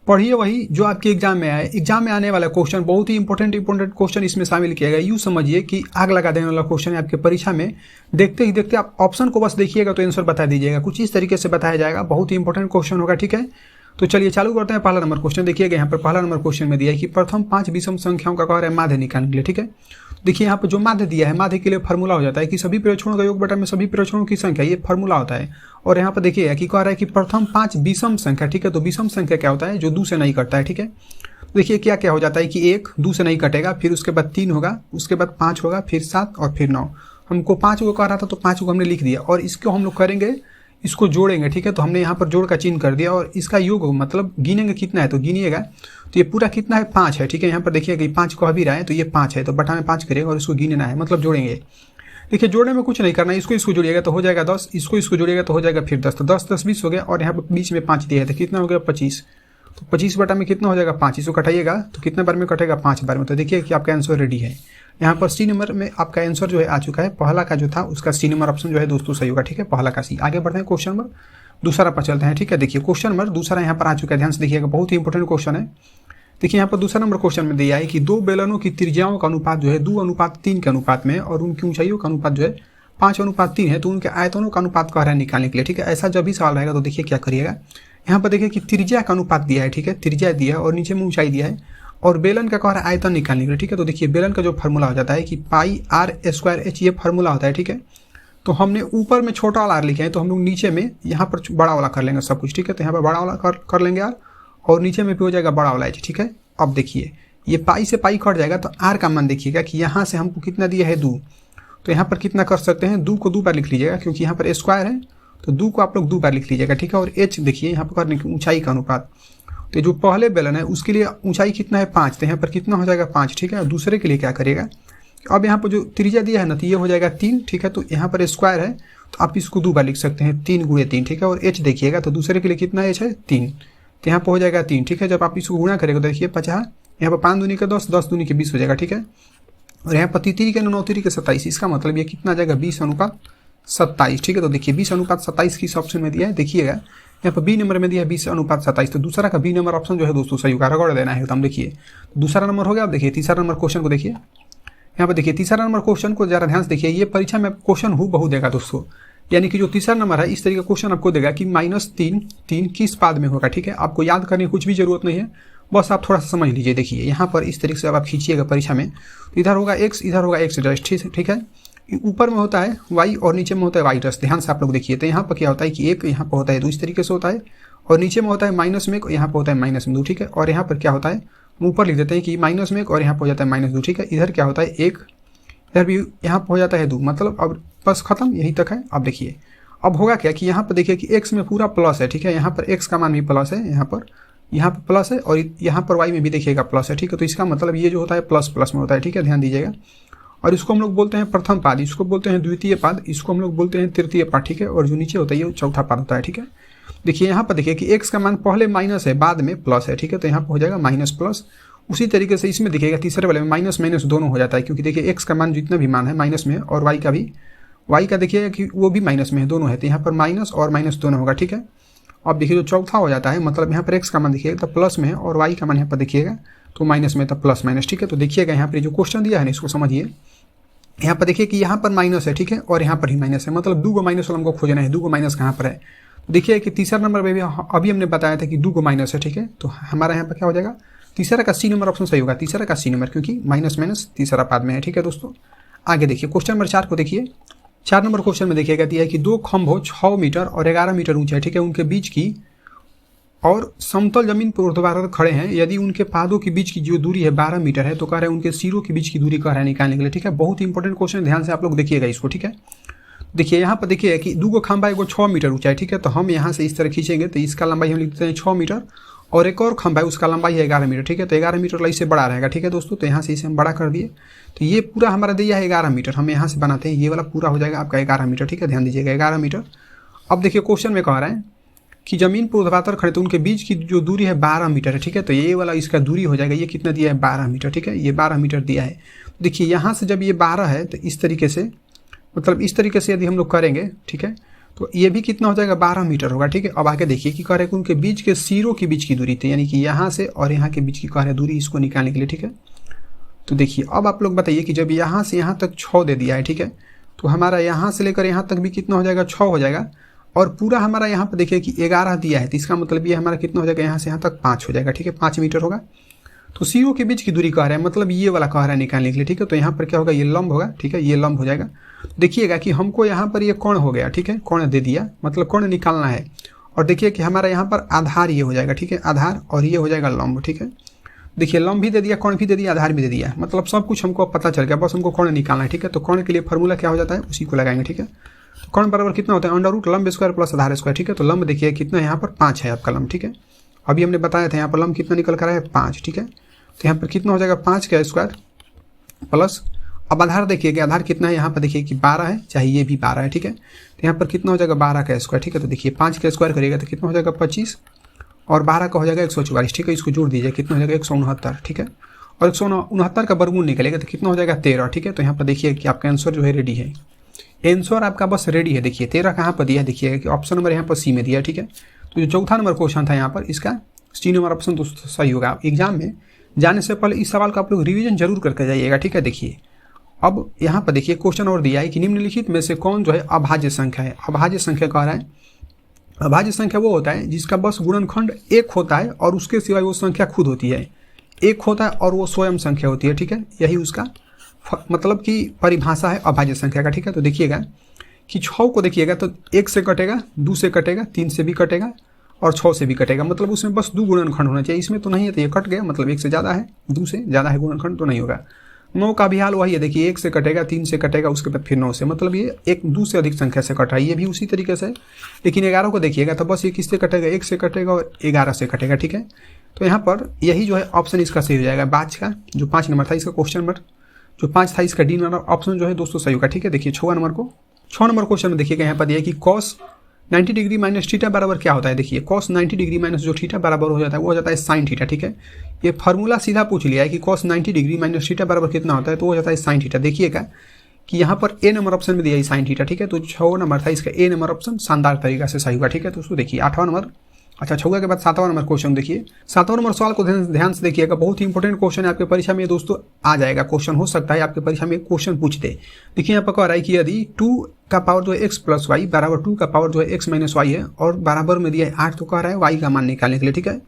पढ़िए वही जो आपके एग्जाम में आए। एग्जाम में आने वाला क्वेश्चन बहुत ही इंपॉर्टेंट क्वेश्चन इसमें शामिल किया गया। यूँ समझिए कि आग लगा देने वाला क्वेश्चन है आपके परीक्षा में। देखते ही देखते आप ऑप्शन को बस देखिएगा तो आंसर बता दीजिएगा। कुछ इस तरीके से बताया जाएगा, बहुत ही इंपॉर्टेंट क्वेश्चन होगा, ठीक है। तो चलिए चालू करते हैं। पहला नंबर क्वेश्चन देखिएगा, यहाँ पर पहला नंबर क्वेश्चन में दिया है कि प्रथम 5 विषम संख्याओं का कह रहा है माध्य निकालने के लिए, ठीक है। देखिए यहाँ पर जो माध्य दिया है, माध्य के लिए फार्मूला हो जाता है कि सभी प्रेक्षणों का योग बटा में सभी प्रेक्षणों की संख्या, ये फार्मूला होता है। और यहाँ पर देखिए कि कह रहा है कि प्रथम 5 विषम संख्या, ठीक है। तो विषम संख्या क्या होता है, जो 2 से नहीं कटता है, ठीक है। देखिए क्या क्या हो जाता है कि 1 2 से नहीं कटेगा, फिर उसके बाद 3 होगा, उसके बाद 5 होगा, फिर 7 और फिर 9। हमको 5 को कह रहा था तो 5 को हमने लिख दिया और इसको हम लोग करेंगे, इसको जोड़ेंगे, ठीक है। तो हमने यहाँ पर जोड़ का चिन्ह कर दिया और इसका योग मतलब गिनेंगे कितना है तो गिनिएगा तो ये पूरा कितना है 5 है, ठीक है। यहाँ पर देखिएगा कि 5 कह भी रहा है तो ये 5 है, तो बटा में 5 करेगा और इसको गिनना है, मतलब जोड़ेंगे। देखिए जोड़ने में कुछ नहीं करना है, इसको जोड़िएगा तो हो जाएगा 10, इसको जोड़िएगा तो हो जाएगा फिर 10, तो 10 10 20 हो गया और यहाँ पर बीच में 5 दिया है तो कितना हो गया 25। तो 25 बटा में कितना हो जाएगा 5, इसको कटाइएगा तो कितने बार में कटेगा 5 बार में। तो देखिए कि आपका आंसर रेडी है। यहाँ पर सी नंबर में आपका आंसर जो है आ चुका है। पहला का जो था उसका सी नंबर ऑप्शन जो है दोस्तों सही होगा, ठीक है। पहला का सी। आगे बढ़ते हैं क्वेश्चन नंबर दूसरा पर चलते हैं, ठीक है। देखिए क्वेश्चन नंबर दूसरा यहाँ पर आ चुका है, ध्यान से देखिएगा, बहुत ही इंपॉर्टेंट क्वेश्चन है। देखिए यहाँ पर दूसरा नंबर क्वेश्चन में दिया है कि 2 बेलनों की त्रिज्याओं का अनुपात जो है 2:3 के अनुपात में और उनकी ऊंचाइयों का अनुपात जो है 5:3 है, तो उनके आयतनों का अनुपात कह रहा है निकालने के लिए, ठीक है। ऐसा जब भी सवाल रहेगा तो देखिए क्या करिएगा। यहाँ पर देखिए कि त्रिज्या का अनुपात दिया है, ठीक है, त्रिज्या दिया है और नीचे में ऊंचाई दिया है और बेलन का कह रहा है आयतन निकालने के लिए, ठीक है। तो देखिए बेलन का जो फार्मूला हो जाता है कि πr²h, ये फार्मूला होता है, ठीक है। तो हमने ऊपर में छोटा वाला आर लिखे हैं तो हम लोग नीचे में यहाँ पर बड़ा वाला कर लेंगे सब कुछ, ठीक है। तो यहाँ पर बड़ा वाला कर लेंगे आर और नीचे में भी हो जाएगा बड़ा वाला एच, ठीक है। अब देखिए ये पाई से पाई कट जाएगा तो आर का मान देखिएगा कि यहाँ से हमको कितना दिया है 2, तो यहाँ पर कितना कर सकते हैं 2 को 2 बार लिख लीजिएगा क्योंकि यहाँ पर स्क्वायर है तो 2 को आप लोग 2 बार लिख लीजिएगा, ठीक है। और एच देखिए यहाँ पर करने की ऊंचाई का अनुपात, तो जो पहले बेलन है उसके लिए ऊंचाई कितना है 5, तो यहाँ पर कितना हो जाएगा 5, ठीक है। और दूसरे के लिए क्या करिएगा, अब यहाँ पर जो त्रिज्या दिया है ना तो ये हो जाएगा 3, ठीक है। तो यहाँ पर स्क्वायर है तो आप इसको 2 बार लिख सकते हैं 3 × 3, ठीक है। और एच देखिएगा तो दूसरे के लिए कितना एच है 3, तो यहाँ पर हो जाएगा 3, ठीक है। जब आप इसको गुणा करेंगे तो देखिए 50, यहाँ पर 5 दूनी के 10, 10 दूनी के 20 हो जाएगा, ठीक है। और यहाँ पर 3 के 9 3 के 27, इसका मतलब ये कितना आ जाएगा 20:27, ठीक है। तो देखिए 20:27 किस ऑप्शन में दिया है, देखिएगा यहाँ पर बी नंबर में दिया है 20:27, तो दूसरा का बी नंबर ऑप्शन जो है दोस्तों सही होगा, रगड़ देना है एकदम। देखिए दूसरा नंबर हो गया। अब देखिए तीसरा नंबर क्वेश्चन को देखिए, यहाँ पर देखिए तीसरा नंबर क्वेश्चन को जरा ध्यान से देखिए। ये परीक्षा में क्वेश्चन बहु देगा दोस्तों, यानी कि जो तीसरा नंबर है इस तरीके का क्वेश्चन आपको देगा कि -3 किस पाद में होगा, ठीक है। आपको याद करने की कुछ भी जरूरत नहीं है, बस आप थोड़ा सा समझ लीजिए। देखिए यहाँ पर इस तरीके से आप खींचिएगा परीक्षा में, तो इधर होगा x, इधर होगा x डैश, ठीक है। ऊपर में होता है y और नीचे में होता है y डैश। ध्यान से आप लोग देखिए, तो यहाँ पर क्या होता है कि 1 यहाँ पर होता है 2 इस तरीके से होता है और नीचे में होता है -1, यहाँ पर होता है -2, ठीक है। और यहाँ पर क्या होता है, ऊपर लिख देते हैं कि -1 और यहाँ पर हो जाता है -2, ठीक है। इधर क्या होता है 1, इधर भी यहाँ पर हो जाता है 2, मतलब अब बस खत्म, यही तक है। अब देखिए अब होगा क्या कि यहाँ पर देखिए कि x में पूरा प्लस है, ठीक है। यहाँ पर x का मान भी प्लस है, यहाँ पर प्लस है और यहाँ पर y में भी देखिएगा प्लस है, ठीक है। तो इसका मतलब ये जो होता है प्लस प्लस में होता है, ठीक है, ध्यान दीजिएगा। और इसको हम लोग बोलते हैं प्रथम पाद, इसको बोलते हैं द्वितीय पाद, इसको हम लोग बोलते हैं तृतीय पाद, ठीक है। और जो नीचे होता है ये चौथा पाद होता है, ठीक है। देखिए यहाँ पर देखिए कि x का मान पहले माइनस है बाद में प्लस है, ठीक है। तो यहाँ पर हो जाएगा माइनस प्लस। उसी तरीके से इसमें देखिएगा तीसरे वाले में माइनस माइनस दोनों हो जाता है, क्योंकि देखिए x का मान जितना भी मान है माइनस में और y का देखिएगा कि वो भी माइनस में है, दोनों है। तो यहाँ पर माइनस और माइनस दोनों होगा, ठीक है। अब देखिए जो चौथा हो जाता है, मतलब यहाँ पर x का मान देखिएगा तो प्लस में है और y का मान यहाँ पर देखिएगा तो माइनस में, तो प्लस माइनस, ठीक है। तो देखिएगा यहाँ पर जो क्वेश्चन दिया है ना इसको समझिए। यहाँ पर देखिए कि यहाँ पर माइनस है, ठीक है, और यहाँ पर ही माइनस है, मतलब 2 माइनस वाला हमको खोजना है, 2 माइनस कहाँ पर है। तो देखिए कि तीसरा नंबर में भी अभी हमने बताया था कि 2 माइनस है, ठीक है। तो हमारा यहाँ पर क्या हो जाएगा, तीसरा का सी नंबर ऑप्शन सही होगा, तीसरा का सी नंबर, क्योंकि माइनस माइनस तीसरा पाद में है, ठीक है दोस्तों। आगे देखिए क्वेश्चन नंबर 4 को देखिए। 4 नंबर क्वेश्चन में देखिएगा दिया है कि 2 खंभों 6 मीटर और 11 मीटर ऊंचे है, ठीक है, उनके बीच की और समतल जमीन पर ऊर्ध्वाधर खड़े हैं। यदि उनके पादों के बीच की जो दूरी है 12 मीटर है तो कह रहे हैं उनके सिरों के बीच की दूरी कह रहा है निकालने के लिए, ठीक है। बहुत ही इंपॉर्टेंट क्वेश्चन, ध्यान से आप लोग देखिएगा इसको, ठीक है। देखिए यहाँ पर देखिए कि 2 खंभा एगो 6 मीटर ऊंचा है, ठीक है। तो हम यहाँ से इस तरह खींचेंगे तो इसका लंबाई हम लिख देते हैं 6 मीटर और एक और खंभा है उसका लंबाई है 11 मीटर, ठीक है। तो 11 मीटर इससे बड़ा रहेगा, ठीक है दोस्तों। तो यहाँ से इसे हम बड़ा कर दिए, तो ये पूरा हमारा दिया है 11 मीटर, हम यहाँ से बनाते हैं, ये वाला पूरा हो जाएगा आपका 11 मीटर, ठीक है, ध्यान दीजिएगा 11 मीटर। अब देखिए क्वेश्चन में कह रहा है कि जमीन पर ऊर्ध्वाधर खड़े तो उनके बीच की जो दूरी है 12 मीटर है, ठीक है। तो ये वाला इसका दूरी हो जाएगा, ये कितना दिया है 12 मीटर, ठीक है, ये 12 मीटर दिया है। देखिए यहाँ से जब ये 12 है तो इस तरीके से, मतलब इस तरीके से यदि हम लोग करेंगे, ठीक है, तो ये भी कितना हो जाएगा 12 मीटर होगा। ठीक है, अब आगे देखिए कि कह रहे हैं कि उनके बीच के सिरों के बीच की दूरी थी, यानी कि यहाँ से और यहाँ के बीच की कह रहे दूरी, इसको निकालने के लिए। ठीक है, तो देखिए अब आप लोग बताइए कि जब यहाँ से यहाँ तक 6 दे दिया है, ठीक है, तो हमारा यहाँ से लेकर यहाँ तक भी कितना हो जाएगा 6 हो जाएगा, और पूरा हमारा यहाँ पर देखिए कि 11 दिया है, तो इसका मतलब ये हमारा कितना हो जाएगा यहाँ से यहाँ तक 5 हो जाएगा। ठीक है, 5 मीटर होगा। तो सिरों के बीच की दूरी कह रहा है, मतलब ये वाला कह रहा है निकालने के लिए। ठीक है, तो यहाँ पर क्या होगा, ये लंब होगा। ठीक है, ये लंब हो जाएगा। देखिएगा कि हमको यहाँ पर ये कोण हो गया। ठीक है, कोण दे दिया, मतलब कोण निकालना है। और देखिए कि हमारा यहाँ पर आधार ये हो जाएगा। ठीक है, आधार, और ये हो जाएगा लंब। ठीक है, देखिए लंब भी दे दिया, कोण भी दे दिया, आधार भी दे दिया, मतलब सब कुछ हमको पता चल गया, बस हमको कोण निकालना है। ठीक है, तो कोण के लिए फॉर्मूला क्या हो जाता है, उसी को लगाएंगे। ठीक है, तो कोण बराबर कितना होता है, अंडर रूट लंब स्क्वायर प्लस आधार स्क्वायर। ठीक है, तो लंब देखिए कितना यहाँ पर 5 है आपका लंब। ठीक है, अभी हमने बताया था यहाँ पर लंब कितना निकल कर है 5। ठीक है, तो यहाँ पर कितना हो जाएगा 5 का स्क्वायर प्लस, अब आधार देखिए कि आधार कितना है, यहाँ पर देखिए कि 12 है, चाहे ये भी 12 है। ठीक है, तो यहाँ पर कितना हो जाएगा 12 का स्क्वायर। ठीक है, तो देखिए 5 का स्क्वायर करिएगा तो कितना हो जाएगा 25, और 12 का हो जाएगा 144। ठीक है, इसको जोड़ दीजिए, कितना हो जाएगा 169। ठीक है, और 169 का वर्गमूल निकलेगा तो कितना हो जाएगा 13। ठीक है, तो यहाँ पर देखिए कि आपका आंसर जो है रेडी है, आंसर आपका बस रेडी है। देखिए 13 कहाँ पर दिया है, देखिए कि ऑप्शन नंबर यहाँ पर सी में दिया है। ठीक है, तो जो चौथा नंबर क्वेश्चन था यहाँ पर, इसका सी नंबर ऑप्शन दोस्तों सही होगा। एग्जाम में जाने से पहले इस सवाल का आप लोग रिवीजन जरूर करके जाइएगा। ठीक है, देखिए अब यहाँ पर देखिए क्वेश्चन और दिया है कि निम्नलिखित में से कौन जो है अभाज्य संख्या है। अभाज्य संख्या कह रहा है, अभाज्य संख्या वो होता है जिसका बस गुणनखंड 1 होता है और उसके सिवाय वो संख्या खुद होती है। 1 होता है और वो स्वयं संख्या होती है। ठीक है, यही उसका मतलब कि परिभाषा है अभाज्य संख्या का। ठीक है, तो देखिएगा कि 6 को देखिएगा तो 1 से कटेगा, 2 से कटेगा, 3 से भी कटेगा और 6 से भी कटेगा, मतलब उसमें बस 2 गुणनखंड होना चाहिए। इसमें तो नहीं है, तो ये कट गया, मतलब 1 से ज़्यादा है, 2 से ज़्यादा है गुणनखंड, तो नहीं होगा। 9 का भी हाल वही है, देखिए 1 से कटेगा, 3 से कटेगा, उसके बाद फिर 9 से, मतलब ये 2 से अधिक संख्या से कट रहा है, ये भी उसी तरीके से। लेकिन 11 को देखिएगा तो बस ये किससे कटेगा, 1 से कटेगा और 11 से कटेगा। ठीक है, तो यहाँ पर यही जो है ऑप्शन इसका सही हो जाएगा। बाच का जो 5 नंबर था, इसका क्वेश्चन नंबर जो 5 था, इसका डी नंबर ऑप्शन जो है दोस्तों सही होगा। ठीक है, देखिए 6 नंबर क्वेश्चन में देखिएगा यहाँ पर दिया है कि कॉस 90 डिग्री माइनस थीटा बराबर क्या होता है। देखिए कॉस 90 डिग्री माइनस जो थीटा बराबर हो जाता है वो हो जाता है साइन थीटा। ठीक है, ये फार्मूला सीधा पूछ लिया है कि कॉस 90 डिग्री माइनस थीटा बराबर कितना होता है, तो हो जाता है साइन थीटा। देखिएगा कि यहाँ पर ए नंबर ऑप्शन में दिया है साइन थीटा। ठीक है, तो 6 नंबर था, इसका ए नंबर ऑप्शन शानदार तरीका से सही हुआ। ठीक है, तो उसको देखिए 8वां नंबर, अच्छा 6 के बाद 7वां नंबर क्वेश्चन देखिए। 7वां नंबर सवाल को ध्यान से देखिएगा, बहुत ही इंपॉर्टेंट क्वेश्चन है, आपके परीक्षा में दोस्तों आ जाएगा। क्वेश्चन हो सकता है आपके परीक्षा में क्वेश्चन पूछ दे। देखिए यहाँ पर कह रहा है कि यदि 2 का पावर जो है x प्लस वाई बराबर 2 का पावर जो है x माइनस वाई है और बराबर में दिया है 8, तो कह रहा है y का मान निकालने के लिए। ठीक है,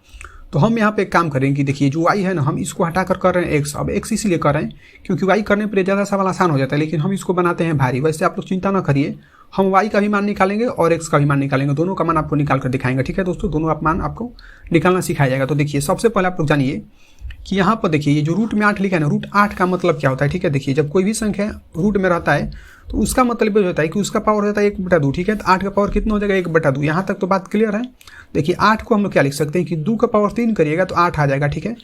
तो हम यहाँ पे एक काम करेंगे कि देखिए जो y है ना, हम इसको हटाकर कर रहे हैं x। अब x इसीलिए कर रहे हैं क्योंकि y करने पर ज़्यादा सवाल आसान हो जाता है, लेकिन हम इसको बनाते हैं भारी। वैसे आप लोग चिंता ना करिए, हम y का भी मान निकालेंगे और x का भी मान निकालेंगे, दोनों का मान आपको निकाल कर दिखाएंगे। ठीक है दोस्तों, दोनों मान आपको निकालना सिखाया जाएगा। तो देखिए सबसे पहले आप लोग जानिए कि यहाँ पर देखिए ये जो रूट में 8 लिखा है ना, रूट 8 का मतलब क्या होता है। ठीक है, देखिए जब कोई भी संख्या रूट में रहता है तो उसका मतलब ये होता है कि उसका पावर होता है 1/2। ठीक है, तो 8 का पावर कितना हो जाएगा 1/2। यहाँ तक तो बात क्लियर है। देखिए 8 को हम लोग क्या लिख सकते हैं कि 2 का पावर 3 करिएगा तो 8 आ जाएगा। ठीक है,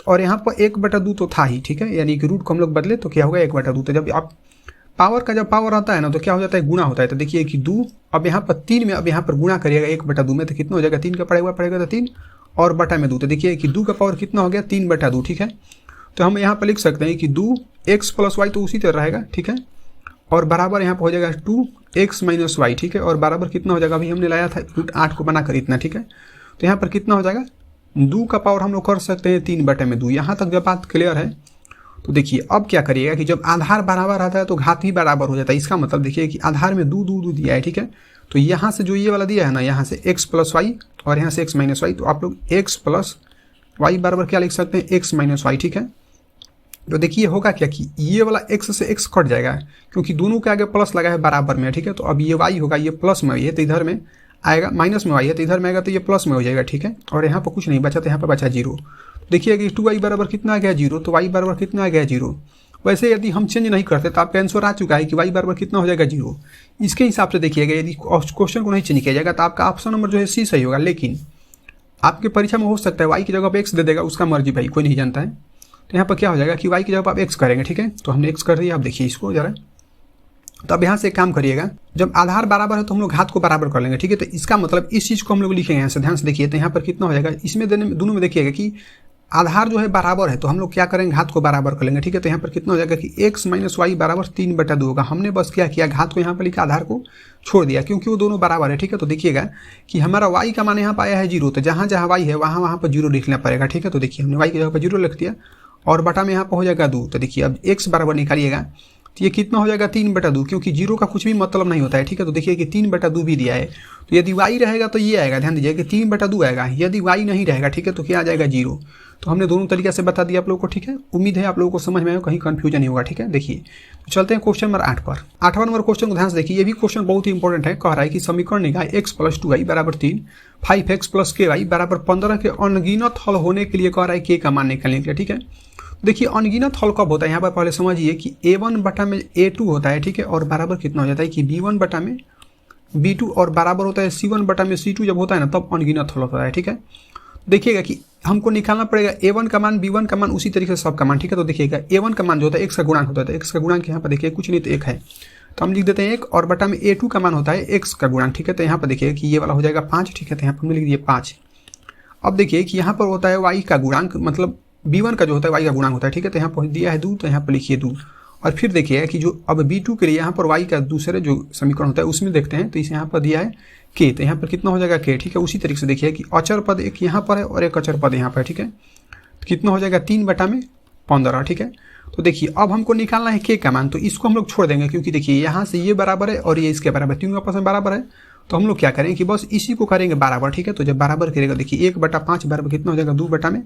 और यहाँ पर 1/2 तो था ही। ठीक है, यानी कि रूट को हम लोग बदले तो क्या होगा 1/2। तो जब आप पावर का जब पावर आता है ना तो क्या हो जाता है गुणा होता है। तो देखिए कि 2 अब यहाँ पर 3 में, अब यहाँ पर गुणा करिएगा 1/2 में, तो कितना हो जाएगा 3 का पड़ेगा तो 3 और बटा में 2। तो देखिए कि 2 का पावर कितना हो गया 3/2। ठीक है, तो हम यहाँ पर लिख सकते हैं कि 2x प्लस वाई तो उसी तरह रहेगा। ठीक है, और बराबर यहाँ पर हो जाएगा 2x माइनस वाई। ठीक है, और बराबर कितना हो जाएगा, अभी हमने लाया था रूट 8 को बनाकर इतना। ठीक है, तो यहाँ पर कितना हो जाएगा 2 का पावर हम लोग कर सकते हैं 3/2। यहाँ तक जब बात क्लियर है तो देखिए अब क्या करिएगा कि जब आधार बराबर आता है तो घात भी बराबर हो जाता है। इसका मतलब देखिए कि आधार में 2 दिया है। ठीक है, तो यहाँ से जो ये वाला दिया है ना, यहाँ से x प्लस वाई और यहाँ से x माइनस वाई, तो आप लोग x प्लस वाई बराबर क्या लिख सकते हैं x माइनस वाई। ठीक है, तो देखिए होगा क्या कि ये वाला x से x कट जाएगा क्योंकि दोनों के आगे प्लस लगा है बराबर में। ठीक है, तो अब ये y होगा, ये प्लस में है तो इधर में आएगा, माइनस में y है तो इधर में आएगा तो ये प्लस में हो जाएगा। ठीक है, और यहाँ पर कुछ नहीं बचा तो यहाँ पर बचा 0। देखिए कि 2y बराबर कितना आ गया 0, तो y बराबर कितना आ गया 0। वैसे यदि हम चेंज नहीं करते तो आपका आंसर आ चुका है कि y बराबर कितना हो जाएगा 0। इसके हिसाब से देखिएगा यदि क्वेश्चन को नहीं चेंज किया जाएगा तो आपका ऑप्शन नंबर जो है सी सही होगा। लेकिन आपके परीक्षा में हो सकता है y की जगह पर x दे देगा, उसका मर्जी भाई, कोई नहीं जानता है। तो यहाँ पर क्या हो जाएगा कि y की जगह पर आप x करेंगे। ठीक है, तो हमने x कर दिया। आप देखिए इसको जरा, तो अब यहाँ से एक काम करिएगा, जब आधार बराबर है तो हम लोग घात को बराबर कर लेंगे। ठीक है, तो इसका मतलब इस चीज़ को हम लोग लिखेंगे यहाँ से, ध्यान से देखिए। तो यहाँ पर कितना हो जाएगा, इसमें दोनों में देखिएगा कि आधार जो है बराबर है तो हम लोग क्या करेंगे, घात को बराबर कर लेंगे। ठीक है, तो यहाँ पर कितना हो जाएगा कि x माइनस वाई बराबर 3/2 होगा। हमने बस क्या किया, घात को यहाँ पर लिखा, आधार को छोड़ दिया क्योंकि वो दोनों बराबर है। ठीक है, तो देखिएगा कि हमारा y का मान यहाँ पर आया है 0, तो जहाँ जहाँ y है वहाँ पर 0 लिखना पड़ेगा। ठीक है, तो देखिए हमने y की जगह पर 0 लिख दिया और बटा में यहाँ पर हो जाएगा 2। तो देखिए अब x बराबर निकालिएगा तो ये कितना हो जाएगा 3/2, क्योंकि 0 का कुछ भी मतलब नहीं होता है। ठीक है, तो देखिए कि 3/2 भी दिया है, तो यदि y रहेगा तो ये आएगा, ध्यान दीजिए कि 3/2 आएगा। यदि y नहीं रहेगा, ठीक है, तो क्या आ जाएगा 0। तो हमने दोनों तरीके से बता दिया आप लोगों को। ठीक है, उम्मीद है आप लोगों को समझ में आएगा, कहीं कंफ्यूजन नहीं होगा। ठीक है, देखिए तो चलते हैं क्वेश्चन नंबर 8 पर। 8वां नंबर क्वेश्चन को ध्यान से देखिए, ये भी क्वेश्चन बहुत ही इंपॉर्टेंट है। कह रहा है कि समीकरण निकाय x + 2y = 3, 5x + ky = 15 के अनगिनत हल होने के लिए कह रहा है k का मान निकालने के लिए। ठीक है, देखिए अनगिनत हल कब होता है, यहाँ पर पहले समझिए कि a1 बटा में a2 होता है। ठीक है, और बराबर कितना हो जाता है कि b1 बटा में b2 और बराबर होता है c1 बटा में c2 जब होता है ना, तब अनगिनत हल होता है। ठीक है, देखिएगा कि हमको निकालना पड़ेगा a1 का मान, b1 का मान, उसी तरीके से सब का मान। ठीक है, तो देखिएगा a1 का मान जो होता है x का गुणांक होता है, x का गुणांक यहाँ पर देखिए कुछ नहीं तो 1 है, तो हम लिख देते हैं 1, और बटा में a2 का मान होता है x का गुणांक। ठीक है, तो यहाँ पर देखिए कि ये वाला हो जाएगा 5। ठीक है, तो यहाँ पर हमने लिख दिया 5। अब देखिए कि यहाँ पर होता है y का गुणांक, मतलब b1 का जो होता है y का गुणांक होता है। ठीक है, तो यहाँ पर दिया है 2, तो यहाँ पर लिखिए 2। और फिर देखिए कि जो अब b2 के लिए यहाँ पर y का दूसरे जो समीकरण होता है उसमें देखते हैं, तो इसे यहाँ पर दिया है k, तो यहाँ पर कितना हो जाएगा k। ठीक है, उसी तरीके से देखिए कि अचर पद एक यहाँ पर है और एक अचर पद यहाँ पर। ठीक है, तो कितना हो जाएगा 3/15। ठीक है, तो देखिए अब हमको निकालना है k का मान, तो इसको हम लोग छोड़ देंगे क्योंकि देखिए यहाँ से ये बराबर है और ये इसके बराबर, तीनों आपस में बराबर है, तो हम लोग क्या करेंगे कि बस इसी को करेंगे बराबर। ठीक है, तो जब बराबर करेगा देखिए 1/5 बराबर कितना हो जाएगा 2 बटा में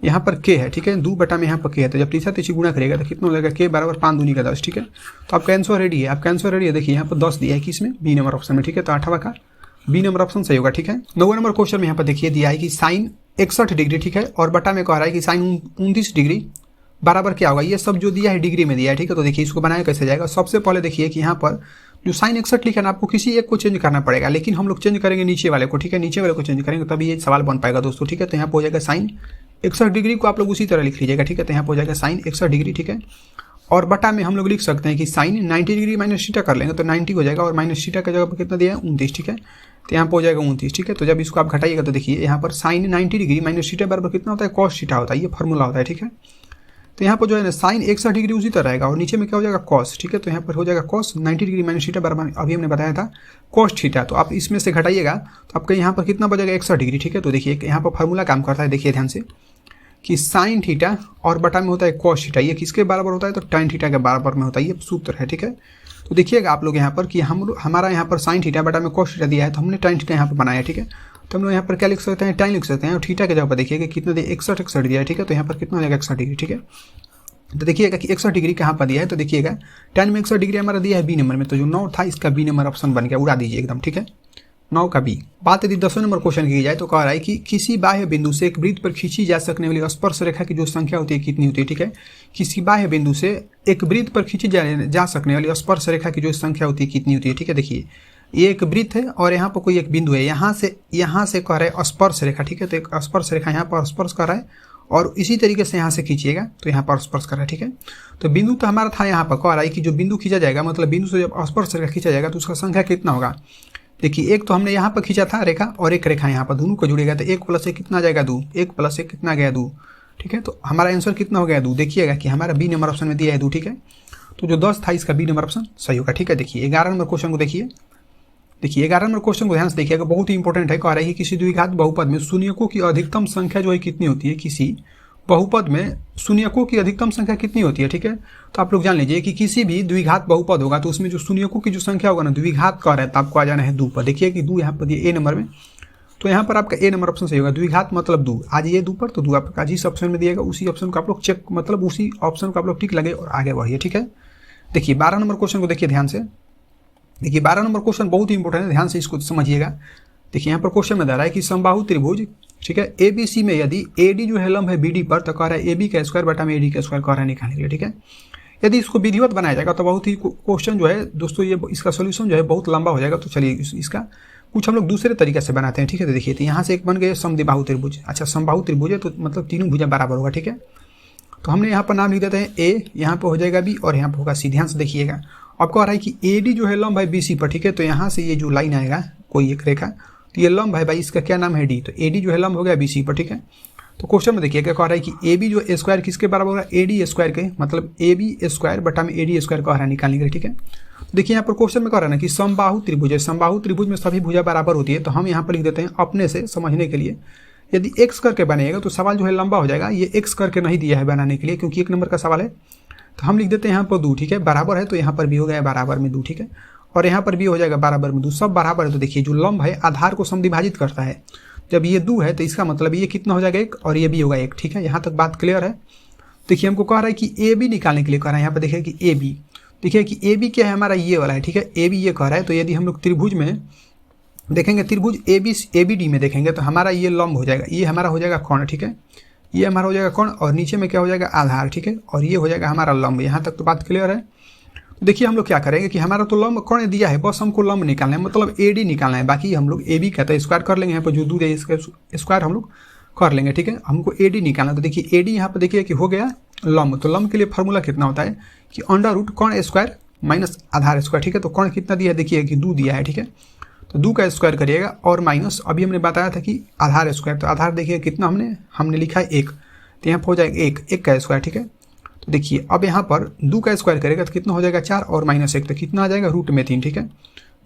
यहाँ पर k है। ठीक है, 2 बटा में यहाँ पर k है, तो जब तीसरा तीसरी गुणा करेगा तो कितना हो जाएगा k बराबर 5 दूनी का 10। ठीक है, तो आपका आंसर रेडी है, आपका आंसर रेडी है। देखिए यहाँ पर 10 दिया है किसमें, बी नंबर ऑप्शन में। ठीक है, तो 8वां का बी नंबर ऑप्शन सही होगा। ठीक है, 9वां नंबर क्वेश्चन में यहाँ पर देखिए दिया है कि साइन 61 डिग्री, ठीक है, और बटा में कह रहा है कि साइन 29 डिग्री बराबर क्या होगा। ये सब जो दिया है डिग्री में दिया है। ठीक है, तो देखिए इसको बनाया कैसे जाएगा। सबसे पहले देखिए कि यहाँ पर जो साइन 61 लिखा है ना, आपको किसी एक को चेंज करना पड़ेगा, लेकिन हम लोग चेंज करेंगे नीचे वाले को। ठीक है, नीचे वाले को चेंज करेंगे तभी ये सवाल बन पाएगा दोस्तों। ठीक है, तो यहाँ पर हो जाएगा साइन 61 डिग्री को आप लोग उसी तरह लिख लीजिएगा। ठीक है, तो यहाँ पर हो जाएगा साइन 61 डिग्री। ठीक है, और बटा में हम लोग लिख सकते हैं कि साइन 90 डिग्री माइनस थीटा कर लेंगे तो 90 हो जाएगा, और माइनस थीटा की जगह पर कितना दिया है 29। ठीक है, तो यहाँ पर हो जाएगा 29। ठीक है, तो जब इसको आप घटाइएगा तो देखिए यहाँ पर साइन 90 डिग्री माइनस थीटा बराबर कितना होता है, कॉस थीटा होता है, ये फॉर्मूला होता है। ठीक है, तो यहाँ पर जो है ना साइन 61 डिग्री उसी तरह रहेगा और नीचे में क्या हो जाएगा कॉस। ठीक है, तो यहाँ पर हो जाएगा कॉस 90 डिग्री माइनस थीटा बराबर अभी हमने बताया था कॉस थीटा, तो आप इसमें से घटाइएगा तो आपका यहाँ पर कितना बचेगा 61 डिग्री। ठीक है, तो देखिए यहाँ पर फॉर्मूला काम करता है, देखिए ध्यान से कि साइन थीटा और बटा में होता है कॉस थीटा, ये किसके बराबर होता है तो tan थीटा के बराबर में होता है, ये सूत्र है। ठीक है, तो देखिएगा आप लोग यहाँ पर कि हमारा यहाँ पर साइन थीटा बटा में कॉस थीटा दिया है, तो हमने tan थीटा यहाँ पर बनाया। ठीक है, तो हम लोग यहाँ पर क्या लिख सकते हैं, tan लिख सकते हैं, और थीटा के जगह पर देखिएगा कितना दिया 61 दिया है। ठीक है, तो यहाँ पर कितना हो जाएगा 61 डिग्री। ठीक है, तो देखिएगा कि 61 डिग्री कहाँ पर दिया है, तो देखिएगा tan में 61 डिग्री हमारा दिया है बी नंबर में, तो जो 9 था इसका बी नंबर ऑप्शन बन गया, उड़ा दीजिए एकदम। ठीक है, 9 का बी। बात यदि 10वें नंबर क्वेश्चन की जाए तो कह रहा है कि किसी बाह्य बिंदु से एक वृत्त पर खींची जा सकने वाली स्पर्श रेखा की जो संख्या होती है कितनी होती है। ठीक है, किसी बाह्य बिंदु से एक वृत्त पर खींची जा सकने वाली स्पर्श रेखा की जो संख्या होती है कितनी होती है। ठीक है, देखिए ये एक वृत्त है और यहाँ पर कोई एक बिंदु है, यहाँ से कह रहा है स्पर्श रेखा। ठीक है, तो एक स्पर्श रेखा यहाँ पर स्पर्श कर रहा है और इसी तरीके से यहाँ से खींचिएगा तो यहाँ पर स्पर्श कर रहा है। ठीक है, तो बिंदु तो हमारा था, यहाँ पर कह रहा है कि जो बिंदु खींचा जाएगा, मतलब बिंदु से जब स्पर्श रेखा खींचा जाएगा तो उसका संख्या कितना होगा। देखिए एक तो हमने यहाँ पर खींचा था रेखा और एक रेखा यहाँ पर, दोनों को जुड़ेगा तो 1 + 1 कितना आ जाएगा 2, 1 + 1 कितना गया 2। ठीक है, तो हमारा आंसर कितना हो गया 2। देखिएगा कि हमारा बी नंबर ऑप्शन में दिया है 2। ठीक है, तो जो 10 था इसका बी नंबर ऑप्शन सही होगा। ठीक है, देखिए 11 नंबर क्वेश्चन को देखिए। देखिए 11 नंबर क्वेश्चन को ध्यान से देखिएगा, बहुत ही इंपॉर्टेंट है। कह रहा है कि किसी द्विघात बहुपद में शून्यकों की अधिकतम संख्या जो है कितनी होती है। किसी बहुपद में शून्यकों की अधिकतम संख्या कितनी होती है। ठीक है, तो आप लोग जान लीजिए कि किसी भी द्विघात बहुपद होगा तो उसमें जो शून्यकों की जो संख्या होगा ना, द्विघात का है तो आपको आ जाना है 2 पर। देखिए कि 2 यहाँ पर दिए ए नंबर में, तो यहाँ पर आपका ए नंबर ऑप्शन सही होगा। द्विघात मतलब 2, आज ये 2 पर तो 2 आपका जिस ऑप्शन में दिएगा उसी ऑप्शन को आप लोग चेक, मतलब उसी ऑप्शन को आप लोग टिक लगे और आगे बढ़िए। ठीक है, देखिए 12 नंबर क्वेश्चन को देखिए ध्यान से। देखिए 12 नंबर क्वेश्चन बहुत ही इंपॉर्टेंट है, ध्यान से इसको समझिएगा। देखिए यहाँ पर क्वेश्चन में दे रहा है कि समबाहु त्रिभुज, ठीक है, ABC में यदि AD जो है लंब है BD पर तो कह रहा है AB का स्क्वायर बटा में AD का स्क्वायर कह रहा है निकालने के लिए। ठीक है, यदि इसको विधिवत बनाया जाएगा तो बहुत ही क्वेश्चन जो है दोस्तों, ये इसका सोल्यूशन जो है बहुत लंबा हो जाएगा। तो चलिए इसका कुछ हम लोग दूसरे तरीके से बनाते हैं। ठीक है, तो देखिए तो यहाँ से एक बन गए समद्विबाहु त्रिभुज। अच्छा, समबाहु त्रिभुज है तो मतलब तीनों भुजा बराबर होगा। ठीक है, तो हमने यहाँ पर नाम लिख देते हैं A, यहाँ पर हो जाएगा B और यहाँ पर होगा C। ध्यान से देखिएगा, अब कह रहा है कि AD जो है लंब है BC पर। ठीक है, तो यहाँ से ये जो लाइन आएगा कोई एक रेखा, तो ये लंब है भाई, इसका क्या नाम है D, तो AD जो है लंब हो गया BC पर। ठीक है, तो क्वेश्चन में देखिए क्या कह रहा है कि ए बी जो स्क्वायर किसके बराबर होगा, ए डी स्क्वायर के, मतलब ए बी स्क्वायर बटा में ए डी स्क्वायर कह रहा है निकालने के लिए, ठीक है। देखिए यहाँ पर क्वेश्चन में कह रहा है ना कि समबाहु त्रिभुज है, समबाहु त्रिभुज में सभी भुजा बराबर होती है, तो हम यहाँ पर लिख देते हैं अपने से समझने के लिए। यदि एक्स करके बनेगा तो सवाल जो है लंबा हो जाएगा, ये एक्स करके नहीं दिया है बनाने के लिए क्योंकि 1 नंबर का सवाल है, तो हम लिख देते हैं यहाँ पर 2, ठीक है। बराबर है तो यहाँ पर भी हो गया बराबर में 2, ठीक है, और यहाँ पर भी हो जाएगा बराबर में 2, सब बराबर है। तो देखिए जो लंब है आधार को समद्विभाजित करता है, जब ये 2 है तो इसका मतलब ये कितना हो जाएगा 1 और ये भी होगा 1, ठीक है। यहाँ तक बात क्लियर है। देखिए हमको कह रहा है कि ए बी निकालने के लिए कह रहा है, यहाँ पर देखिए कि ए बी, देखिए कि ए बी क्या है हमारा ये वाला है, ठीक है। ए बी ये कह रहा है, तो यदि हम लोग त्रिभुज में देखेंगे, त्रिभुज ए बी डी में देखेंगे तो हमारा ये लंब हो जाएगा, ये हमारा हो जाएगा कोण, ठीक है, ये हमारा हो जाएगा कोण, और नीचे में क्या हो जाएगा आधार, ठीक है, और ये हो जाएगा हमारा लंब। यहाँ तक तो बात क्लियर है। तो देखिए हम लोग क्या करेंगे कि हमारा तो लंब कोण दिया है, बस हमको लंब निकालना है, मतलब ए डी निकालना है, बाकी हम लोग ए बी कहते हैं स्क्वायर कर लेंगे, यहाँ पर जो दूर है इसका स्क्वायर हम लोग कर लेंगे, ठीक है। हमको ए डी निकालना, तो देखिए ए डी यहाँ पर देखिए कि हो गया लंब, तो लंब के लिए फॉर्मूला कितना होता है कि अंडर रूट कोण स्क्वायर माइनस आधार स्क्वायर, ठीक है। तो कोण कितना दिया है देखिए कि 2 दिया है, ठीक है, तो 2 का स्क्वायर करिएगा और माइनस अभी हमने बताया था कि आधार स्क्वायर, तो आधार देखिए कितना हमने लिखा है 1, तो यहाँ पर हो जाएगा 1 का स्क्वायर, ठीक है। तो देखिए अब यहाँ पर 2 का स्क्वायर करेगा तो कितना हो जाएगा 4 और -1, तो कितना आ जाएगा रूट में 3, ठीक है।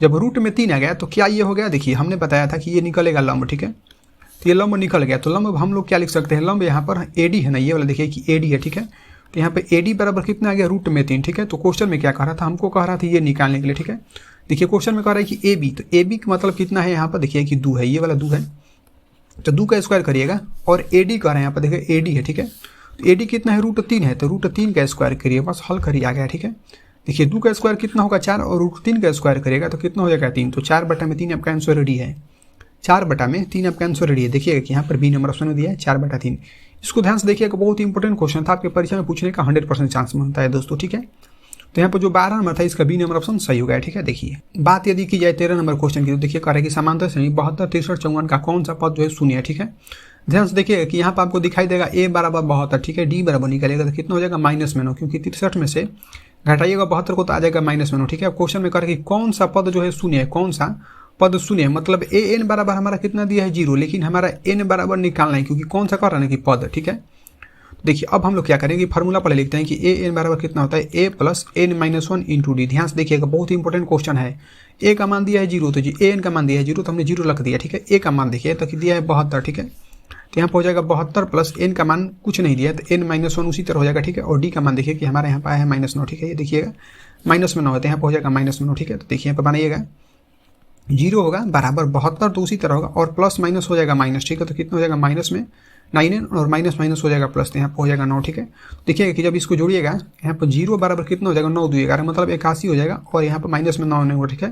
जब रूट में 3 आ गया तो क्या ये हो गया, देखिए हमने बताया था कि ये निकलेगा लंब, ठीक है, तो ये लंब निकल गया। तो लंब हम लोग क्या लिख सकते हैं, लंब यहाँ पर ए डी है ना, ये वाला देखिए कि ए डी है, ठीक है। तो यहाँ पे ए डी बराबर कितना आ गया रूट में 3, ठीक है। तो क्वेश्चन में क्या कह रहा था, हमको कह रहा था ये निकालने के लिए, ठीक है। देखिए क्वेश्चन में कह रहा है कि ए बी, तो ए बी का मतलब कितना है यहाँ पर देखिए कि 2 है, ये वाला 2 है, तो 2 का स्क्वायर करिएगा, और ए डी कह रहे हैं यहाँ पर देखिए ए डी है, ठीक है। तो ए डी कितना है रूट 3 है, तो रूट 3 का स्क्वायर करिए, बस हल करिए आ गया, ठीक है। देखिए 2 का स्क्वायर कितना होगा 4 और रूट 3 का स्क्वायर करिएगा तो कितना हो जाएगा 3, तो 4/3 आपका आंसर रेडी है, 4/3 आपका आंसर रेडी है। देखिएगा कि यहाँ पर बी नंबर ऑप्शन में दिया है 4/3। इसको ध्यान से देखिएगा, बहुत ही इंपॉर्टेंट क्वेश्चन था, आपके परीक्षा में पूछने का 100% चांस बनता है दोस्तों, ठीक है। तो यहाँ पर जो 12 नंबर था इसका बी नंबर ऑप्शन सही हो गया, ठीक है। देखिए बात यदि की जाए 13 नंबर क्वेश्चन की, तो देखिए कह रहा है कि समांतर श्रेणी 72, 63, 54 का कौन सा पद जो है शून्य है, ठीक है। ध्यान से देखिएगा कि यहाँ पर आपको दिखाई देगा ए बराबर 72, ठीक है, डी बराबर निकलेगा तो कितना हो जाएगा -9, क्योंकि 63 में से घटाइएगा 72 को तो आ जाएगा -9, ठीक है। अब क्वेश्चन में कह रहा है कि कौन सा पद जो है शून्य है, कौन सा पद शून्य है, मतलब ए एन बराबर हमारा कितना दिया है 0, लेकिन हमारा एन बराबर निकालना है क्योंकि कौन सा कर रहा है कि पद, ठीक है। देखिए अब हम लोग क्या करेंगे, फार्मूला पहले लिखते हैं कि ए एन बराबर कितना होता है ए प्लस एन -1 इंटू डी। ध्यान से देखिएगा बहुत ही इंपॉर्टेंट क्वेश्चन है। ए का मान दिया है 0, तो जी ए एन का मान दिया है 0, तो हमने 0 रख दिया, ठीक है। ए का मान देखिए तो दिया है 72, ठीक है, तो यहाँ पर हो जाएगा 72 प्लस एन का मान कुछ नहीं दिया तो एन -1 उसी तरह हो जाएगा, ठीक है। और डी का मान देखिए कि हमारे यहाँ पर आया है -9, ठीक है, ये देखिएगा -9 होता है, यहाँ पर हो जाएगा -9, ठीक है। तो देखिए यहाँ पर बनाइएगा 0 होगा बराबर 72 तो उसी तरह होगा और प्लस माइनस हो जाएगा माइनस, ठीक है। तो कितना हो जाएगा माइनस में 9n और माइनस हो जाएगा प्लस, तो यहाँ पर हो जाएगा 9, ठीक है। देखिएगा कि जब इसको जोड़िएगा यहाँ पर 0 बराबर कितना हो जाएगा 9 2 11 मतलब 81 हो जाएगा और यहाँ पर माइनस में 9 होगा, ठीक है।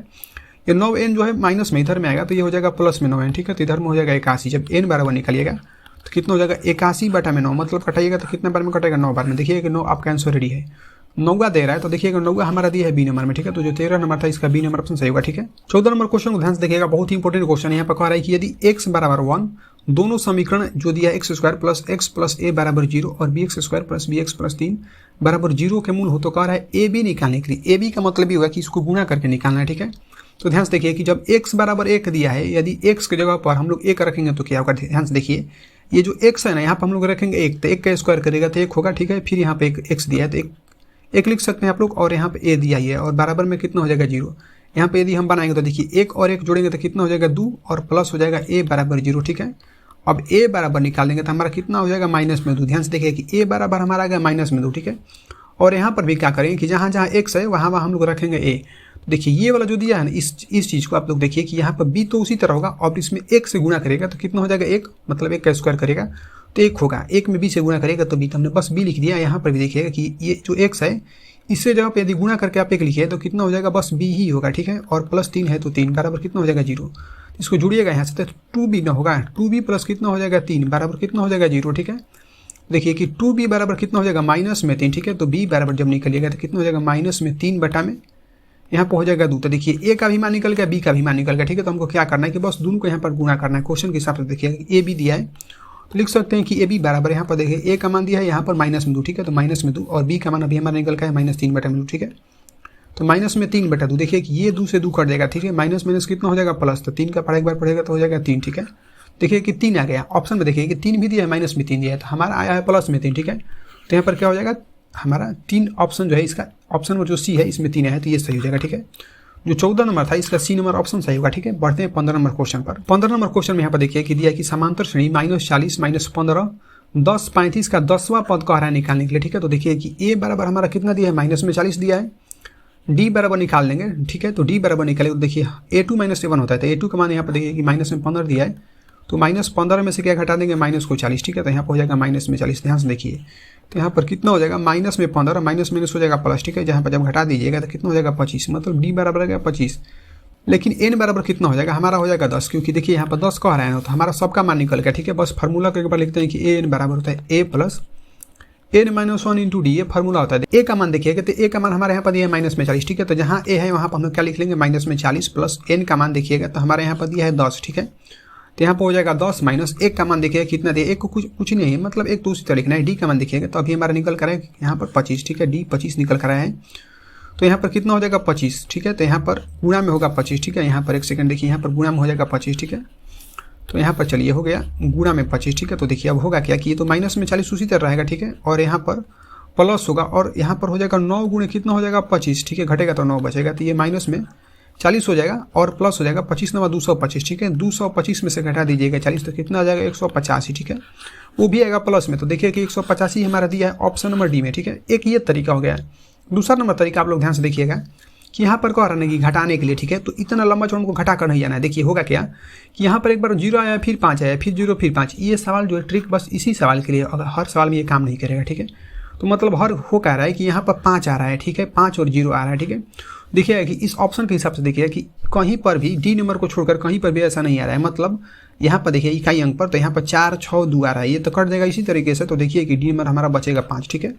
ये 9n जो है माइनस में इधर में आएगा तो ये हो जाएगा प्लस में 9n, ठीक है। तो इधर में हो जाएगा 81, जब n बराबर निकालिएगा तो कितना हो जाएगा 81/9, मतलब कटाइएगा तो कितने बार में कटेगा 9 बार में। देखिए कि 9 आपका आंसर रेडी है, 9 दे रहा है, तो देखिएगा 9 हमारा दिया है बी नंबर में, ठीक है। तो जो 13 नंबर था इसका बी नंबर ऑप्शन सही होगा, ठीक है। 14 नंबर क्वेश्चन को ध्यान से देखिएगा, बहुत ही इंपॉर्टेंट क्वेश्चन है। यहाँ पर कह रहा है कि यदि x बराबर 1 दोनों समीकरण जो दिया x square plus x plus a बराबर 0 और bx square plus bx plus 3 बराबर 0 के मूल हो, तो कह रहा है ए बी निकालने के लिए। ए बी का मतलब ये होगा कि इसको गुणा करके निकालना है, ठीक है। तो ध्यान से देखिए कि जब x बराबर 1 दिया है, यदि x की जगह पर हम लोग 1 रखेंगे तो क्या होगा, ध्यान से देखिए ये जो x है ना यहाँ पर हम लोग रखेंगे 1, तो 1 का स्क्वायर करेगा तो 1 होगा, ठीक है। फिर यहाँ पे एक x दिया है तो एक लिख सकते हैं आप लोग, और यहाँ पे a दिया ही है और बराबर में कितना हो जाएगा 0। यहाँ पे यदि हम बनाएंगे तो देखिए 1 और 1 जोड़ेंगे तो कितना हो जाएगा 2 और प्लस हो जाएगा a बराबर 0, ठीक है। अब a बराबर निकाल देंगे तो हमारा कितना हो जाएगा -2। ध्यान से देखिए कि a बराबर हमारा आ गया -2, ठीक है। और यहाँ पर भी क्या करेंगे कि जहाँ जहाँ x है वहाँ वहाँ हम लोग रखेंगे a। देखिए ये वाला जो दिया है ना इस चीज़ को आप लोग देखिए कि यहाँ पर b तो उसी तरह होगा और इसमें 1 से गुणा करेगा तो कितना हो जाएगा 1, मतलब 1 का स्क्वायर करेगा तो 1 होगा, 1 में b से गुणा करेगा तो b, तो हमने बस b लिख दिया। यहाँ पर भी देखिएगा कि ये जो x है इससे जगह पे यदि गुणा करके आप 1 लिखिए तो कितना हो जाएगा बस b ही होगा, ठीक है। और प्लस 3 है तो 3 बराबर कितना हो जाएगा 0। इसको जुड़िएगा यहाँ से तो 2b ना होगा, 2b प्लस कितना हो जाएगा 3 बराबर कितना हो जाएगा 0, ठीक है। देखिए कि 2b बराबर कितना हो जाएगा -3, ठीक है। तो b बराबर जब निकलिएगा तो कितना हो जाएगा -3 बटा में यहाँ पर हो जाएगा 2। तो देखिए a का भी मान निकल गया, b का भी मान निकल गया, ठीक है। तो हमको क्या करना है कि बस दोनों को यहाँ पर गुणा करना है। क्वेश्चन के हिसाब से देखिए a b दिया है तो लिख सकते हैं कि a b बराबर यहाँ पर देखिए a का मान दिया है यहाँ पर -2, ठीक है। तो -2 और b का मान अभी हमारा निकल गया है -3/2, ठीक है। तो -3/2 देखिए कि ये 2 से 2 कट जाएगा, ठीक है। माइनस कितना हो जाएगा प्लस, तो 3 का पढ़ा एक बार पढ़ेगा तो हो जाएगा 3, ठीक है। देखिए कि 3 आ गया, ऑप्शन में देखिए कि 3 भी दिया है, माइनस में 3 दिया है, तो हमारा आया है प्लस में 3, ठीक है। तो यहाँ पर क्या हो जाएगा, हमारा 3 ऑप्शन जो है इसका, ऑप्शन में जो सी है इसमें 3 है, तो ये सही हो जाएगा, ठीक है। जो 14 नंबर था इसका सी नंबर ऑप्शन सही होगा, ठीक है। बढ़ते हैं 15 नंबर क्वेश्चन पर। 15 नंबर क्वेश्चन में यहाँ पर देखिए कि दिया है कि समांतर श्रेणी -40 -15 10 35 का 10वां पद को हरा निकालने के लिए, ठीक है। तो देखिए कि ए बराबर हमारा कितना दिया है, -40 दिया है, डी बराबर निकाल लेंगे, ठीक है। तो डी बराबर निकाले तो देखिए A2 - A1 होता है, तो A2 का मान यहाँ पर देखिए कि -15 दिया है, तो -15 में से क्या घटा देंगे, -40, ठीक है। तो यहाँ पर हो जाएगा -40, ध्यान से देखिए। तो यहाँ पर कितना हो जाएगा, -15 माइनस हो जाएगा प्लस, ठीक है। जहाँ पर जब घटा दीजिएगा तो कितना हो जाएगा 25, मतलब डी बराबर हो गया 25। लेकिन एन बराबर कितना हो जाएगा, हमारा हो जाएगा 10, क्योंकि देखिए यहाँ पर 10 कह रहे हैं, तो हमारा सबका मान निकल गया, ठीक है। बस फार्मूला को एक बार लिखते हैं कि एन बराबर होता है ए प्लस n-1 इंटू डी, ये फार्मूला होता है। ए का मान देखिएगा, तो ए का मान हमारे यहाँ पर दिया है -40, ठीक है। तो जहाँ ए है वहाँ पर हम लोग क्या लिख लेंगे, -40 प्लस एन का मान देखिएगा, तो हमारे यहाँ पर दिया है 10, ठीक है। तो यहाँ पर हो जाएगा 10 माइनस 1 का मान देखिएगा कितना दिया, 1 को कुछ नहीं है, मतलब 1 तो उसी तरह लिखना है। डी का मान देखिएगा, तो अभी हमारा निकल कर है यहाँ पर 25, ठीक है। डी 25 निकल कर आया है, तो यहाँ पर कितना हो जाएगा 25, ठीक है। तो यहाँ पर गुणा में होगा 25, ठीक है। यहाँ पर एक सेकंड देखिए, यहाँ पर गुणा में हो जाएगा 25, ठीक है। तो यहाँ पर चलिए हो गया गुणा में 25, ठीक है। तो देखिए अब होगा क्या कि ये तो -40 उसी तरह रहेगा, ठीक है। और यहाँ पर प्लस होगा, और यहाँ पर हो जाएगा 9 गुणे कितना हो जाएगा 25, ठीक है। घटेगा तो 9 बचेगा, तो ये -40 हो जाएगा और प्लस हो जाएगा 25 9 225, ठीक है। 225 में से घटा दीजिएगा 40, तो कितना आ जाएगा 185, ठीक है। वो भी आएगा प्लस में, तो देखिए कि 185 हमारा दिया है ऑप्शन नंबर डी में, ठीक है। एक ये तरीका हो गया है। दूसरा नंबर तरीका आप लोग ध्यान से देखिएगा कि यहाँ पर कह रहा है कि घटाने के लिए, ठीक है। तो इतना लंबा चौड़ा हमको घटा कर नहीं जाना है। देखिए होगा क्या कि यहाँ पर एक बार 0 आया, फिर 5 आया, फिर 0 फिर 5। ये सवाल जो है ट्रिक बस इसी सवाल के लिए, अगर हर सवाल में ये काम नहीं करेगा, ठीक है। तो मतलब हर हो कह रहा है कि यहाँ पर 5 आ रहा है, ठीक है, 5 और 0 आ रहा है, ठीक है। देखिएगा कि इस ऑप्शन के हिसाब से देखिएगा कि कहीं पर भी डी नंबर को छोड़कर कहीं पर भी ऐसा नहीं आ रहा है, मतलब यहाँ पर देखिए इकाई अंक पर, तो यहाँ पर 4 6 2 आ रहा है, ये तो कट देगा इसी तरीके से। तो देखिए कि डी नंबर हमारा बचेगा 5, ठीक है।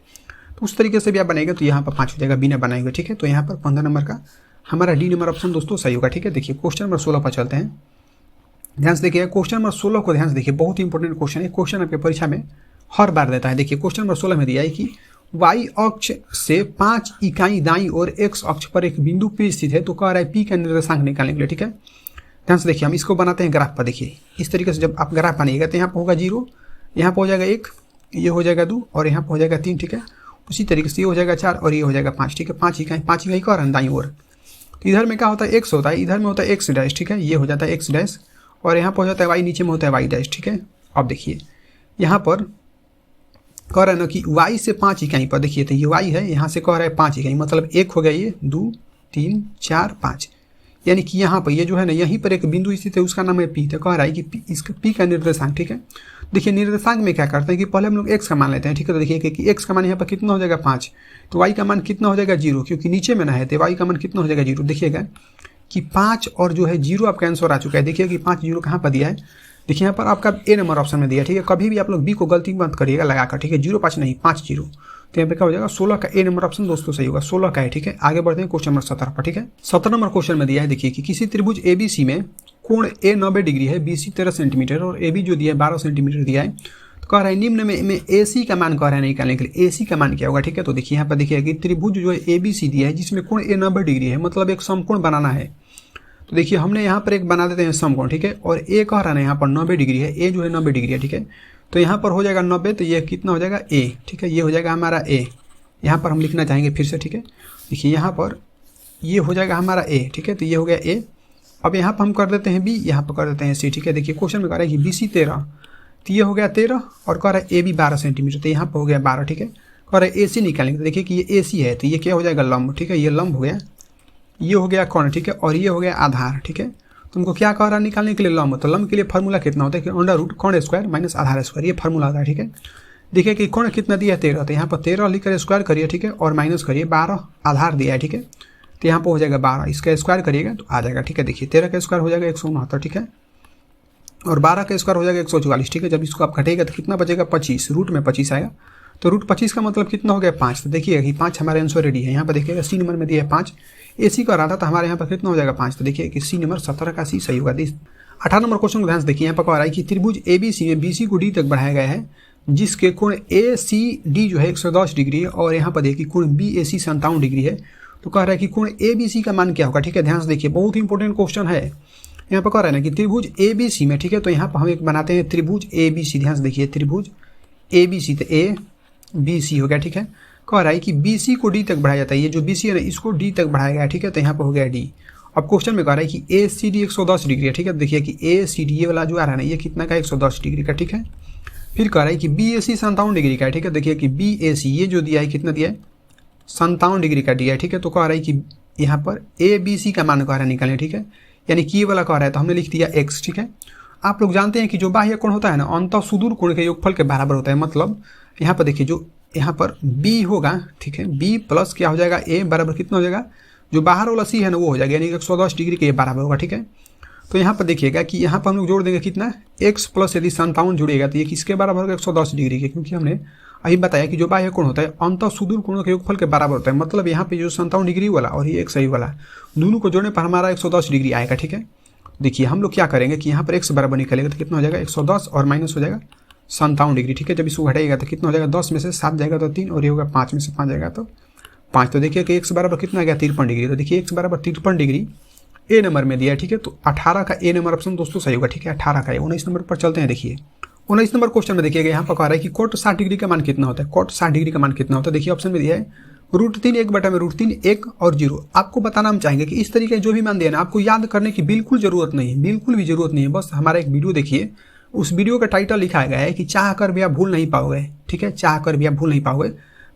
तो उस तरीके से भी आप बनाएंगे तो यहाँ पर 5 हो जाएगा बिना बनाएंगे, ठीक है। तो यहाँ पर 15 नंबर का हमारा डी नंबर ऑप्शन दोस्तों सही होगा, ठीक है। देखिए क्वेश्चन नंबर 16 पर चलते हैं, ध्यान से देखिए। क्वेश्चन नंबर 16 को ध्यान से देखिए, बहुत ही इंपॉर्टेंट क्वेश्चन है। क्वेश्चन आपके परीक्षा में हर बार देता है। देखिए क्वेश्चन नंबर 16 में दिया है कि y अक्ष से 5 इकाई दाईं और x अक्ष पर एक बिंदु P स्थित है, तो कह रहा है P का निर्देशांक निकालने के लिए, ठीक है। ध्यान से देखिए, हम इसको बनाते हैं ग्राफ पर। देखिए इस तरीके से जब आप ग्राफ बनाइएगा तो यहाँ पर होगा 0, यहाँ पर हो जाएगा 1, ये हो जाएगा 2 और यहाँ पर हो जाएगा 3, ठीक है। उसी तरीके से ये हो जाएगा 4 और ये हो जाएगा 5, ठीक है। 5 इकाई कह रहा है दाईं ओर, तो इधर में क्या होता है x होता है, इधर में होता है x डैश, ठीक है। ये हो जाता है x डैश और यहाँ पर हो जाता है y, नीचे में होता है y डैश, ठीक है। अब देखिए यहाँ पर कह रहा है ना कि y से 5 इकाई पर, देखिए तो ये y है, यहाँ से कह रहा है 5 इकाई, मतलब 1 हो गया, ये 2 3 4 5, यानी कि यहाँ पर ये जो है ना यहीं पर एक बिंदु स्थित है, उसका नाम है P। तो कह रहा है कि इसका P का निर्देशांक, ठीक है। देखिए निर्देशांक में क्या करते हैं कि पहले हम लोग x का मान लेते हैं, ठीक है। तो देखिए कि x का मान यहाँ पर कितना हो जाएगा 5, तो y का मान कितना हो जाएगा 0, क्योंकि नीचे में ना है, तो y का मान कितना हो जाएगा 0। देखिएगा कि 5 और जो है 0 आपका आंसर आ चुका है। देखिए कि 5 0 कहाँ पर दिया है, देखिए यहाँ पर आपका ए नंबर ऑप्शन में दिया, ठीक है। कभी भी आप लोग बी को गलती मत करिएगा लगाकर, ठीक है। 0 5 नहीं 5 0, तो यहाँ पे क्या हो जाएगा 16 का ए नंबर ऑप्शन दोस्तों सही होगा, 16 का है, ठीक है। आगे बढ़ते हैं क्वेश्चन नंबर 17 पर, ठीक है। 17 नंबर क्वेश्चन में दिया है, देखिए कि किसी त्रिभुज ABC में कोण ए 90 डिग्री है, BC 13 सेंटीमीटर और AB जो दिया है 12 सेंटीमीटर दिया है। तो कह रहा है निम्न में AC का मान कह रहा है निकालने के लिए, AC का मान क्या होगा, ठीक है। तो देखिए यहाँ पर देखिए कि त्रिभुज जो है ABC दिया है जिसमें कोण ए 90 डिग्री है, मतलब एक समकोण बनाना है। तो देखिए हमने यहाँ पर एक बना देते हैं समकोण, ठीक है। और ए कह रहा है यहाँ पर 90 डिग्री है, ए जो है 90 डिग्री है, ठीक है। तो यहाँ पर हो जाएगा 90, तो ये कितना हो जाएगा ए, ठीक है। ये हो जाएगा हमारा ए, यहाँ पर हम लिखना चाहेंगे फिर से, ठीक है। देखिए यहाँ पर ये हो जाएगा हमारा ए, ठीक है। तो ये हो गया ए। अब यहाँ पर हम कर देते हैं बी, यहाँ पर कर देते हैं सी, ठीक है। देखिए क्वेश्चन में कह रहा है कि BC 13, तो ये हो गया 13 और कह रहा है AB 12 सेंटीमीटर, तो यहाँ पर हो गया 12, ठीक है। कह रहा है AC निकालेंगे, तो देखिए कि ये AC है, तो ये क्या हो जाएगा लंब, ठीक है। ये लंब हो गया, ये हो गया कोण, ठीक है। और ये हो गया आधार, ठीक है। तुमको क्या कह रहा है निकालने के लिए लंब, तो लंब के लिए फार्मूला कितना होता है कि √ कोण स्क्वायर माइनस आधार स्क्वायर, ये फार्मूला आता है, ठीक है। देखिए कि कोण कितना दिया है 13, तो यहाँ पर 13 लिखकर स्क्वायर करिए, ठीक है। और माइनस करिए 12 आधार दिया है, ठीक है। तो यहाँ पर हो जाएगा 12, इसका स्क्वायर करिएगा तो आ जाएगा, ठीक है। देखिए 13 का स्क्वायर हो जाएगा 169, ठीक है। और 12 का स्क्वायर हो जाएगा 144, ठीक है। जब इसको आप घटेगा तो कितना बचेगा 25, रूट में 25 आएगा, तो √25 का मतलब कितना हो गया 5। तो देखिए कि 5 हमारे आंसर रेडी है। यहाँ पर देखिएगा सी नंबर में दिया है 5, AC का रहा था, तो हमारे यहाँ पर कितना हो जाएगा 5। तो देखिए कि सी नंबर 17 का सी सही होगा। 18 नंबर क्वेश्चन को ध्यान से देखिए, यहाँ पर कह रहा है कि त्रिभुज ABC में BC को D तक बढ़ाया गया है, जिसके कोण ACD जो है 110 डिग्री है, और यहाँ पर देखिए कोण BAC 57 डिग्री है। तो कह रहा है कि कोण ABC का मान क्या होगा, ठीक है। ध्यान से देखिए, बहुत ही इंपॉर्टेंट क्वेश्चन है। यहाँ पर कह रहा है ना कि त्रिभुज ए बी सी में, ठीक है, तो यहाँ पर हम एक बनाते हैं त्रिभुज ए बी सी। ध्यान से देखिए, त्रिभुज ए बी सी, तो ए बी सी हो गया, ठीक है। कह रहा है कि बी सी को डी तक बढ़ाया जाता है, ये जो बी सी है ना इसको डी तक बढ़ाया गया, ठीक है, तो यहाँ पर हो गया डी। अब क्वेश्चन में कह रहा है कि ए सी डी 110 डिग्री है, ठीक है। देखिए कि ए सी डी ये वाला जो आ रहा है ना ये कितना का 110 डिग्री का, ठीक है। फिर कह रहा है कि बी ए सी 57 डिग्री का है, ठीक है। देखिए कि बी ए सी ये जो दिया है कितना दिया है 57 डिग्री का दिया है, ठीक है। तो कह रहा है कि यहाँ पर ए बी सी का मान कह रहा है निकालें, ठीक है, यानी कि ये वाला कह रहा है तो हमने लिख दिया एक्स, ठीक है। आप लोग जानते हैं कि जो बाह्य कोण होता है ना अंतः सुदूर कोण के योगफल के बराबर होता है। मतलब यहाँ पर देखिए जो यहाँ पर बी होगा, ठीक है, बी प्लस क्या हो जाएगा ए बराबर कितना हो जाएगा, जो बाहर वाला सी है ना वो हो जाएगा, यानी 110 डिग्री के बराबर होगा, ठीक है। तो यहाँ पर देखिएगा कि यहाँ पर हम लोग जोड़ देंगे कितना एक्स प्लस यदि 57 जुड़ेगा तो ये किसके बराबर होगा 110 डिग्री के, क्योंकि हमने अभी बताया कि जो बाह्य कोण होता है अंतः सुदूर कोणों के योगफल के बराबर होता है। मतलब यहाँ पे जो 57 डिग्री वाला और ये एक सही वाला दोनों को जोड़ने पर हमारा 110 डिग्री आएगा, ठीक है। देखिए हम लोग क्या करेंगे कि यहाँ पर एक्स बराबर निकलेगा तो कितना हो जाएगा 110 और माइनस हो जाएगा 57 डिग्री, ठीक है। जब इसको घटाएगा तो कितना हो जाएगा 10 में से 7 जाएगा तो 3 और ये होगा 5 में से 5 जाएगा तो 5। तो देखिए कि एक्स बराबर कितना आ गया 53 डिग्री। तो देखिए एक्स बराबर 53 डिग्री ए नंबर में दिया है, ठीक है। तो 18 का ए नंबर ऑप्शन दोस्तों सही होगा, ठीक है। 18 का 19 नंबर पर चलते हैं। देखिए 19 नंबर क्वेश्चन में देखिएगा यहाँ पर कह रहा है कि कोट 60 डिग्री का मान कितना होता है। कोट 60 डिग्री का मान कितना होता है, देखिए ऑप्शन में दिया है √3 1 बटा में √3 1 और 0। आपको बताना हम चाहेंगे कि इस तरीके जो भी मान दिया ना आपको याद करने की बिल्कुल जरूरत नहीं है, बिल्कुल भी जरूरत नहीं है। बस हमारा एक वीडियो देखिए, उस वीडियो का टाइटल लिखा गया है कि चाह कर भी आप भूल नहीं पाओगे, ठीक है, चाह कर भी आप भूल नहीं पाओगे।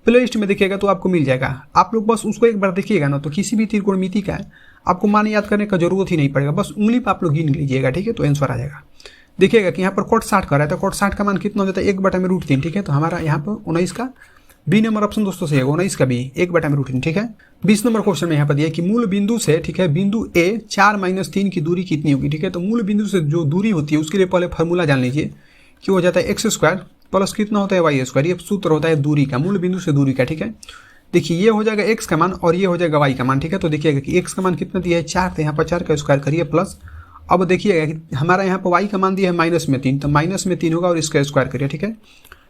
प्ले लिस्ट में देखिएगा तो आपको मिल जाएगा। आप लोग बस उसको एक बार देखिएगा ना तो किसी भी त्रिकोणमिति का आपको मान याद करने का जरूरत ही नहीं पड़ेगा, बस उंगली पर आप लोग गिन लीजिएगा, ठीक है, तो आंसर आ जाएगा। देखिएगा कि यहाँ पर कोट 60 कर रहा है तो कोट 60 का मान कितना हो जाता है 1 बटा में √3, ठीक है। तो हमारा यहाँ पर 19 का बी नंबर ऑप्शन दोस्तों सही होगा, 19 का बी 1 बटा में √3, ठीक है। 20 नंबर क्वेश्चन में यहाँ पर दिया कि मूल बिंदु से, ठीक है, बिंदु ए 4 - 3 की दूरी कितनी होगी, ठीक है। तो मूल बिंदु से जो दूरी होती है उसके लिए पहले फार्मूला जान लीजिए कि हो जाता है x² प्लस कितना होता है y²। ये सूत्र होता है दूरी का, मूल बिंदु से दूरी का, ठीक है। देखिए ये हो जाएगा x का मान और ये हो जाएगा y का मान, ठीक है। तो देखिएगा कि x का मान कितना दिया है 4, तो यहाँ पर 4 का स्क्वायर करिए प्लस, अब देखिएगा कि हमारा यहाँ पर y का मान दिया है -3, तो -3 होगा और इसका स्क्वायर करिए, ठीक है।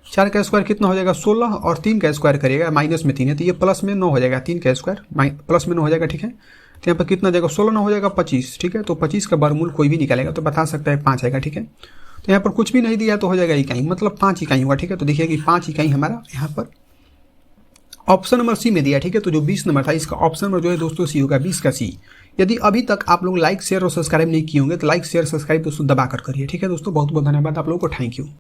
4 का स्क्वायर कितना हो जाएगा 16 और 3 का स्क्वायर करिएगा -3 है तो ये प्लस में 9 हो जाएगा, 3 का स्क्वायर प्लस में 9 हो जाएगा, ठीक है। तो यहाँ पर कितना जाएगा 16 9 हो जाएगा 25, ठीक है। तो 25 का वर्गमूल कोई भी निकालेगा तो बता सकता है 5 आएगा, ठीक है। तो यहाँ पर कुछ भी नहीं दिया तो हो जाएगा इकाई, मतलब 5 इकाई होगा, ठीक है। तो देखिए कि 5 इकाई हमारा यहाँ पर ऑप्शन नंबर सी में दिया, ठीक है। तो जो 20 नंबर था इसका ऑप्शन नंबर जो है दोस्तों सी होगा, 20 का सी। यदि अभी तक आप लोग लाइक शेयर और सब्सक्राइब नहीं किए होंगे तो लाइक शेयर सब्सक्राइब दोस्तों दबा कर करिए, ठीक है दोस्तों। बहुत बहुत धन्यवाद आप लोगों को, थैंक यू।